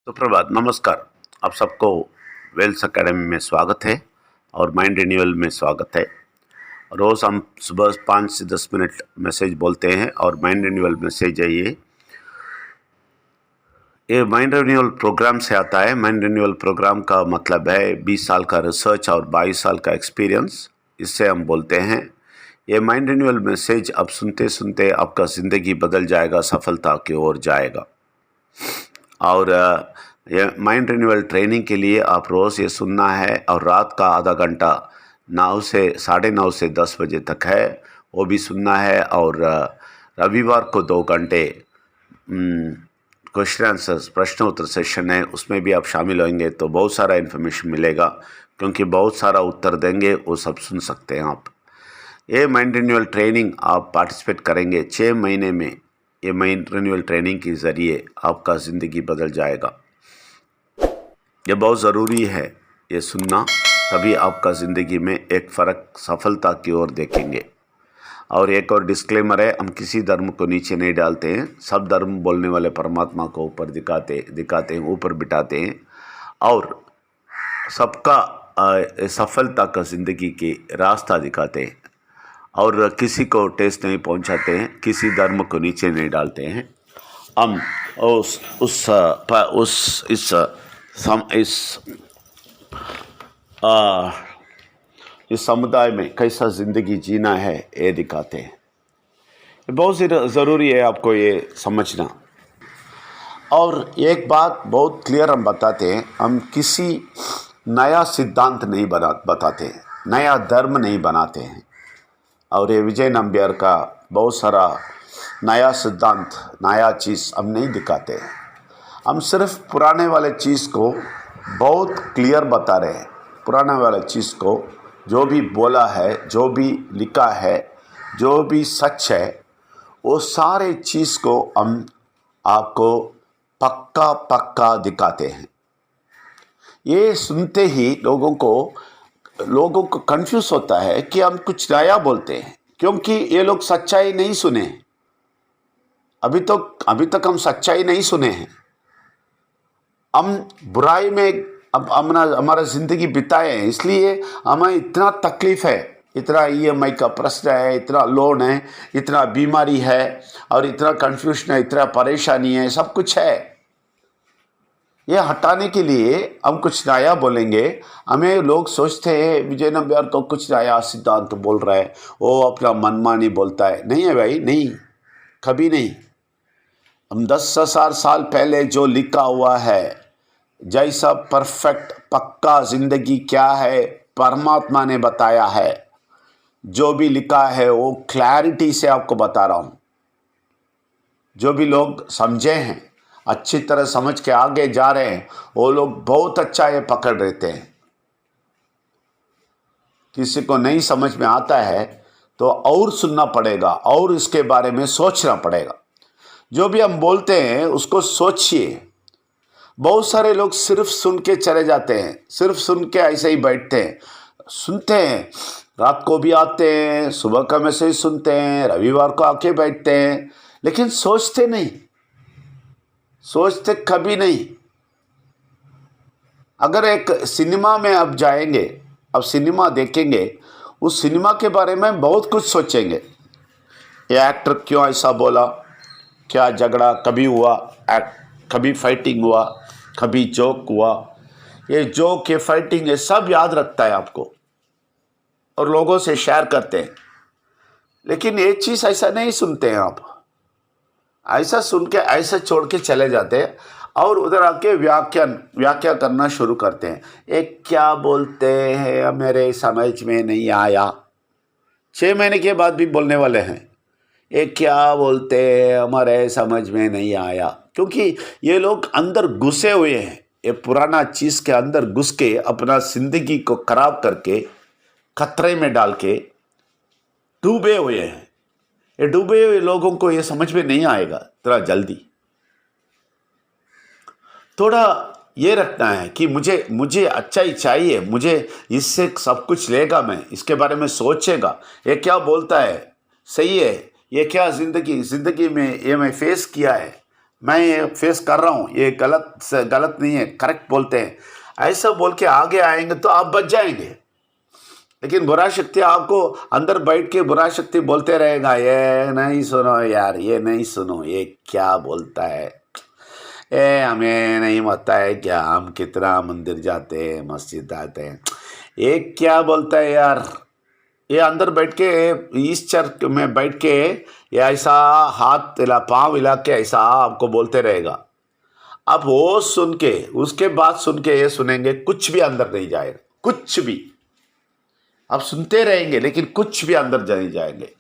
सुप्रभात, नमस्कार। आप सबको वेल्स अकेडमी में स्वागत है और माइंड रिन्यूअल में स्वागत है। रोज़ हम सुबह 5 से 10 मिनट मैसेज बोलते हैं और माइंड रिन्यूअल मैसेज है ये माइंड रिन्यूअल प्रोग्राम से आता है। माइंड रिन्यूअल प्रोग्राम का मतलब है 20 साल का रिसर्च और 22 साल का एक्सपीरियंस, इससे हम बोलते हैं। ये माइंड रिन्यूअल मैसेज अब सुनते सुनते आपका ज़िंदगी बदल जाएगा, सफलता की ओर जाएगा। और ये माइंड रिन्यूअल ट्रेनिंग के लिए आप रोज़ ये सुनना है और रात का आधा घंटा 9 से 9:30 से 10 बजे तक है, वो भी सुनना है। और रविवार को 2 घंटे क्वेश्चन आंसर्स प्रश्न उत्तर सेशन है, उसमें भी आप शामिल होंगे तो बहुत सारा इन्फॉर्मेशन मिलेगा, क्योंकि बहुत सारा उत्तर देंगे, वो सब सुन सकते हैं आप। ये माइंड रिन्यूअल ट्रेनिंग आप पार्टिसिपेट करेंगे 6 महीने में। ये माइंड रिन्यूअल ट्रेनिंग के ज़रिए आपका ज़िंदगी बदल जाएगा। ये बहुत ज़रूरी है ये सुनना, तभी आपका ज़िंदगी में एक फ़र्क, सफलता की ओर देखेंगे। और एक और डिस्क्लेमर है, हम किसी धर्म को नीचे नहीं डालते हैं। सब धर्म बोलने वाले परमात्मा को ऊपर दिखाते हैं, ऊपर बिठाते हैं और सबका सफलता का ज़िंदगी की रास्ता दिखाते हैं और किसी को ठेस नहीं पहुंचाते हैं, किसी धर्म को नीचे नहीं डालते हैं। हम इस समुदाय में कैसा ज़िंदगी जीना है ये दिखाते हैं। ये बहुत ज़रूरी है आपको ये समझना। और एक बात बहुत क्लियर हम बताते हैं, हम किसी नया सिद्धांत नहीं बताते हैं, नया धर्म नहीं बनाते हैं। और ये विजय नंबियार का बहुत सारा नया सिद्धांत, नया चीज़ हम नहीं दिखाते हैं। हम सिर्फ पुराने वाले चीज़ को बहुत क्लियर बता रहे हैं। पुराने वाले चीज़ को जो भी बोला है, जो भी लिखा है, जो भी सच है, वो सारे चीज़ को हम आपको पक्का पक्का दिखाते हैं। ये सुनते ही लोगों को कंफ्यूज होता है कि हम कुछ नया बोलते हैं, क्योंकि ये लोग सच्चाई नहीं सुने। अभी तक हम सच्चाई नहीं सुने हैं। हम बुराई में अब हमारा ज़िंदगी बिताए हैं, इसलिए हमें इतना तकलीफ़ है, इतना EMI का प्रश्न है, इतना लोन है, इतना बीमारी है और इतना कन्फ्यूजन है, इतना परेशानी है, सब कुछ है। ये हटाने के लिए हम कुछ नया बोलेंगे। हमें लोग सोचते हैं विजय नंबियार तो कुछ नया सिद्धांत बोल रहा है, वो अपना मनमानी बोलता है। नहीं है भाई, नहीं, कभी नहीं। हम 10,000 साल पहले जो लिखा हुआ है, जैसा परफेक्ट पक्का ज़िंदगी क्या है परमात्मा ने बताया है। जो भी लिखा है वो क्लैरिटी से आपको बता रहा हूँ। जो भी लोग समझे हैं, अच्छी तरह समझ के आगे जा रहे हैं, वो लोग बहुत अच्छा ये पकड़ लेते हैं। किसी को नहीं समझ में आता है तो और सुनना पड़ेगा और इसके बारे में सोचना पड़ेगा। जो भी हम बोलते हैं उसको सोचिए। बहुत सारे लोग सिर्फ सुन के चले जाते हैं, सिर्फ सुन के ऐसे ही बैठते हैं। सुनते हैं, रात को भी आते हैं, सुबह का मैसेज सुनते हैं, रविवार को आके बैठते हैं, लेकिन सोचते नहीं, सोचते कभी नहीं। अगर एक सिनेमा में अब जाएंगे, अब सिनेमा देखेंगे, उस सिनेमा के बारे में बहुत कुछ सोचेंगे। ये एक्टर क्यों ऐसा बोला, क्या झगड़ा कभी हुआ, कभी फाइटिंग हुआ, कभी जोक हुआ। ये जोक, ये फाइटिंग, ये सब याद रखता है आपको और लोगों से शेयर करते हैं। लेकिन ये चीज़ ऐसा नहीं सुनते हैं आप। ऐसा सुन के ऐसा छोड़ के चले जाते हैं और उधर आके व्याख्या करना शुरू करते हैं। एक क्या बोलते हैं मेरे समझ में नहीं आया, 6 महीने के बाद भी बोलने वाले हैं। ये क्या बोलते हैं हमारे समझ में नहीं आया, क्योंकि ये लोग अंदर घुसे हुए हैं। ये पुराना चीज़ के अंदर घुस के अपना ज़िंदगी को खराब करके, खतरे में डाल के डूबे हुए हैं। ये डूबे हुए लोगों को ये समझ में नहीं आएगा इतना जल्दी। थोड़ा ये रखना है कि मुझे अच्छा ही चाहिए, मुझे इससे सब कुछ लेगा, मैं इसके बारे में सोचेगा। ये क्या बोलता है सही है, ये क्या ज़िंदगी में ये मैं फेस किया है, मैं ये फेस कर रहा हूँ, ये गलत नहीं है, करेक्ट बोलते हैं, ऐसा बोल के आगे आएंगे तो आप बच जाएंगे। लेकिन बुरा शक्ति आपको अंदर बैठ के बुरा शक्ति बोलते रहेगा, ये नहीं सुनो यार, ये नहीं सुनो, ये क्या बोलता है, हमें नहीं पता है क्या, हम कितना मंदिर जाते हैं, मस्जिद आते हैं, ये क्या बोलता है यार। ये अंदर बैठ के इस चर्च में बैठ के ये ऐसा हाथ हिला पाँव हिला के ऐसा आपको बोलते रहेगा। आप वो सुन के उसके बाद सुन के ये सुनेंगे, कुछ भी अंदर नहीं जाएगा, कुछ भी आप सुनते रहेंगे लेकिन कुछ भी अंदर नहीं जाएंगे।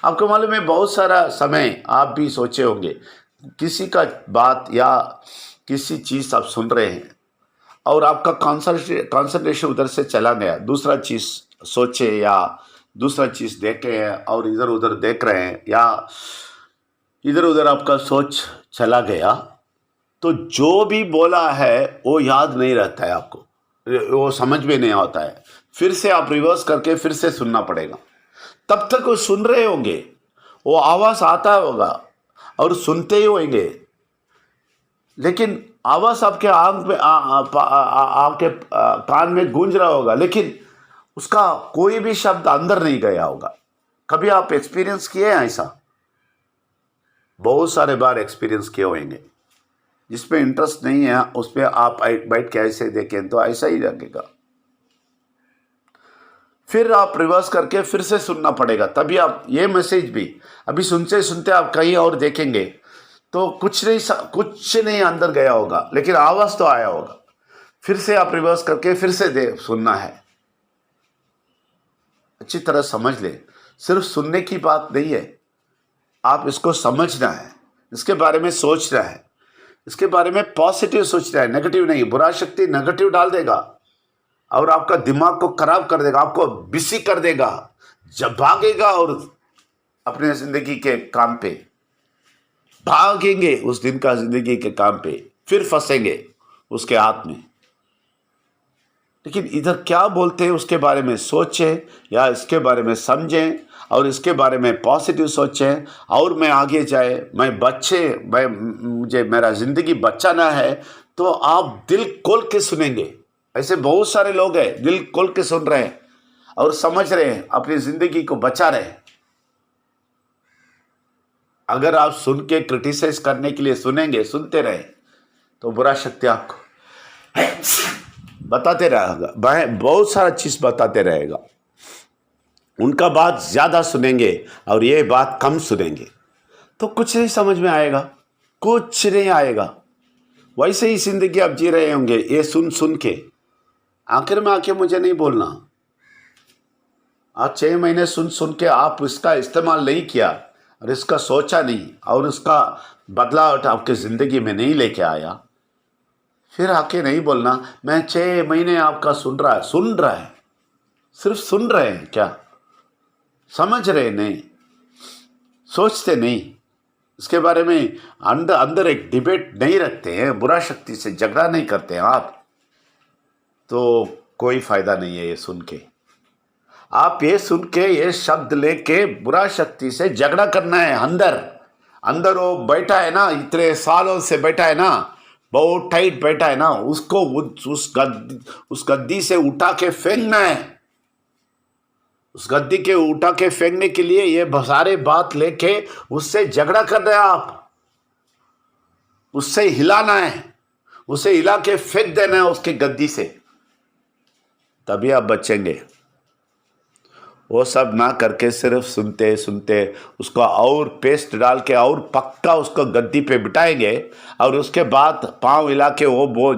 आपको मालूम है, बहुत सारा समय आप भी सोचे होंगे, किसी का बात या किसी चीज़ आप सुन रहे हैं और आपका कॉन्सेंट्रेशन उधर से चला गया, दूसरा चीज़ सोचे या दूसरा चीज़ देखे और इधर उधर देख रहे हैं या इधर उधर आपका सोच चला गया, तो जो भी बोला है वो याद नहीं रहता है, आपको वो समझ में नहीं आता है। फिर से आप रिवर्स करके फिर से सुनना पड़ेगा। तब तक वो सुन रहे होंगे, वो आवाज़ आता होगा और सुनते ही होंगे, लेकिन आवाज़ आपके आंख में आपके कान में गूंज रहा होगा, लेकिन उसका कोई भी शब्द अंदर नहीं गया होगा। कभी आप एक्सपीरियंस किए हैं ऐसा? बहुत सारे बार एक्सपीरियंस किए होंगे। जिसपे इंटरेस्ट नहीं है उस पर आप बैठ के ऐसे देखें तो ऐसा ही लगेगा। फिर आप रिवर्स करके फिर से सुनना पड़ेगा, तभी आप ये मैसेज भी अभी सुनते सुनते आप कहीं और देखेंगे तो कुछ नहीं अंदर गया होगा, लेकिन आवाज़ तो आया होगा। फिर से आप रिवर्स करके फिर से सुनना है। अच्छी तरह समझ ले, सिर्फ सुनने की बात नहीं है, आप इसको समझना है, इसके बारे में सोचना है, इसके बारे में पॉजिटिव सोचना है, नेगेटिव नहीं। बुरा शक्ति नेगेटिव डाल देगा और आपका दिमाग को खराब कर देगा, आपको बिजी कर देगा, जब भागेगा और अपने जिंदगी के काम पे भागेंगे, उस दिन का जिंदगी के काम पे फिर फंसेंगे उसके हाथ में। लेकिन इधर क्या बोलते हैं उसके बारे में सोचें या इसके बारे में समझें और इसके बारे में पॉजिटिव सोचें और मैं आगे जाए, मुझे मेरा ज़िंदगी बचाना है, तो आप दिल खोल के सुनेंगे। ऐसे बहुत सारे लोग हैं दिल खोल के सुन रहे हैं और समझ रहे हैं, अपनी ज़िंदगी को बचा रहे हैं। अगर आप सुन के क्रिटिसाइज करने के लिए सुनते रहे तो बुरा शक्ति आपको बताते रहेगा, बहुत सारा चीज़ बताते रहेगा। उनका बात ज़्यादा सुनेंगे और ये बात कम सुनेंगे तो कुछ नहीं समझ में आएगा, कुछ नहीं आएगा। वैसे ही ज़िंदगी आप जी रहे होंगे ये सुन के। आखिर में आके मुझे नहीं बोलना, आप 6 महीने सुन के आप इसका इस्तेमाल नहीं किया और इसका सोचा नहीं और उसका बदलाव आपके ज़िंदगी में नहीं लेके आया, फिर आके नहीं बोलना मैं 6 महीने आपका सुन रहा है। सिर्फ सुन रहे हैं क्या? समझ रहे नहीं, सोचते नहीं, इसके बारे में अंदर एक डिबेट नहीं रखते हैं, बुरा शक्ति से झगड़ा नहीं करते हैं आप, तो कोई फायदा नहीं है ये सुन के। आप ये सुन के ये शब्द लेके बुरा शक्ति से झगड़ा करना है। अंदर वो बैठा है ना, इतने सालों से बैठा है ना, बहुत टाइट बैठा है ना, उसको उस गद्दी से उठा के फेंकना है। उस गद्दी के उठा के फेंकने के लिए ये सारे बात लेके उससे झगड़ा करना है आप, उससे हिलाना है, उसे हिला के फेंक देना है उसके गद्दी से, तभी आप बचेंगे। वो सब ना करके सिर्फ सुनते उसको और पेस्ट डाल के और पक्का उसको गद्दी पे बिठाएंगे और उसके बाद पाँव हिला के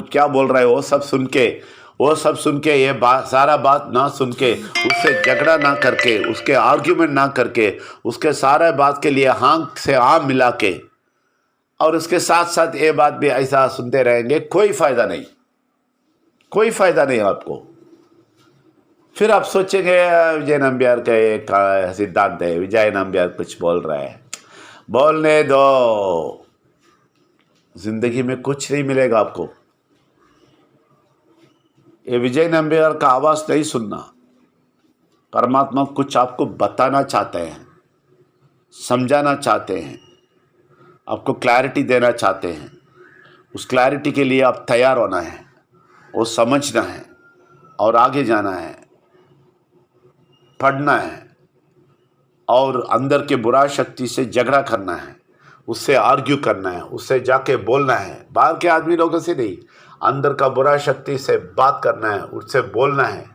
क्या बोल रहा है वो सब सुन के ये सारा बात ना सुन के उससे झगड़ा ना करके, उसके आर्ग्यूमेंट ना करके, उसके सारे बात के लिए हाँ से हाँ मिला के और उसके साथ साथ ये बात भी ऐसा सुनते रहेंगे, कोई फ़ायदा नहीं आपको। फिर आप सोचेंगे विजय नंबियार का एक सिद्धांत है, विजय नंबियार कुछ बोल रहा है, बोलने दो, जिंदगी में कुछ नहीं मिलेगा आपको। ये विजय नंबियार का आवाज़ नहीं सुनना, परमात्मा कुछ आपको बताना चाहते हैं, समझाना चाहते हैं, आपको क्लैरिटी देना चाहते हैं। उस क्लैरिटी के लिए आप तैयार होना है, वो समझना है और आगे जाना है, पढ़ना है और अंदर के बुरा शक्ति से झगड़ा करना है, उससे आर्ग्यू करना है, उससे जाके बोलना है। बाहर के आदमी लोगों से नहीं, अंदर का बुरा शक्ति से बात करना है, उससे बोलना है।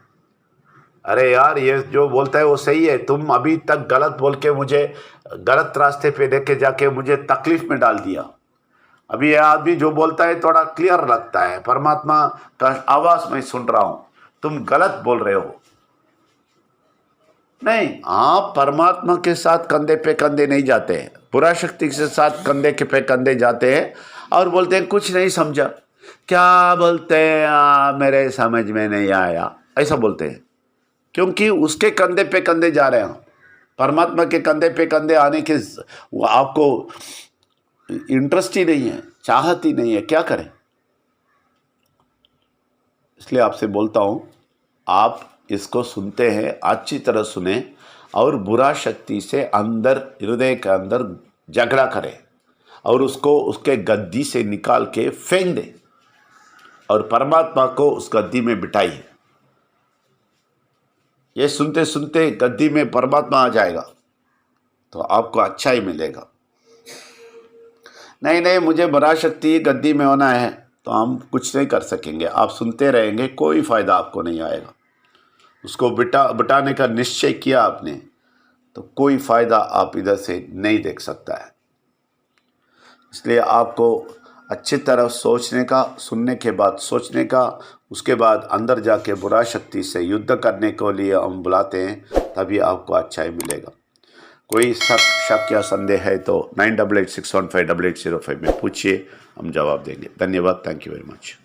अरे यार, ये जो बोलता है वो सही है, तुम अभी तक गलत बोल के मुझे गलत रास्ते पे लेके जाके मुझे तकलीफ में डाल दिया। अभी ये आदमी जो बोलता है थोड़ा क्लियर लगता है, परमात्मा का आवाज़ मैं सुन रहा हूँ, तुम गलत बोल रहे हो। नहीं, आप परमात्मा के साथ कंधे पे कंधे नहीं जाते हैं, बुरा शक्ति के साथ कंधे के पे कंधे जाते हैं और बोलते हैं कुछ नहीं समझा, क्या बोलते हैं मेरे समझ में नहीं आया, ऐसा बोलते हैं। क्योंकि उसके कंधे पे कंधे जा रहे हैं। परमात्मा के कंधे पे कंधे आने के आपको इंटरेस्ट ही नहीं है, चाहत ही नहीं है, क्या करें। इसलिए आपसे बोलता हूँ, आप इसको सुनते हैं अच्छी तरह सुने और बुरा शक्ति से अंदर हृदय के अंदर झगड़ा करें और उसको उसके गद्दी से निकाल के फेंक दें और परमात्मा को उस गद्दी में बिठाइए। ये सुनते सुनते गद्दी में परमात्मा आ जाएगा तो आपको अच्छा ही मिलेगा। नहीं, मुझे बुरा शक्ति गद्दी में होना है तो हम कुछ नहीं कर सकेंगे। आप सुनते रहेंगे, कोई फ़ायदा आपको नहीं आएगा। उसको बिठाने का निश्चय किया आपने तो कोई फ़ायदा आप इधर से नहीं देख सकता है। इसलिए आपको अच्छी तरह सोचने का, सुनने के बाद सोचने का, उसके बाद अंदर जाके बुरा शक्ति से युद्ध करने के लिए हम बुलाते हैं, तभी आपको अच्छा ही मिलेगा। कोई शक या संदेह है तो 9886158805 में पूछिए, हम जवाब देंगे। धन्यवाद। Thank you very much.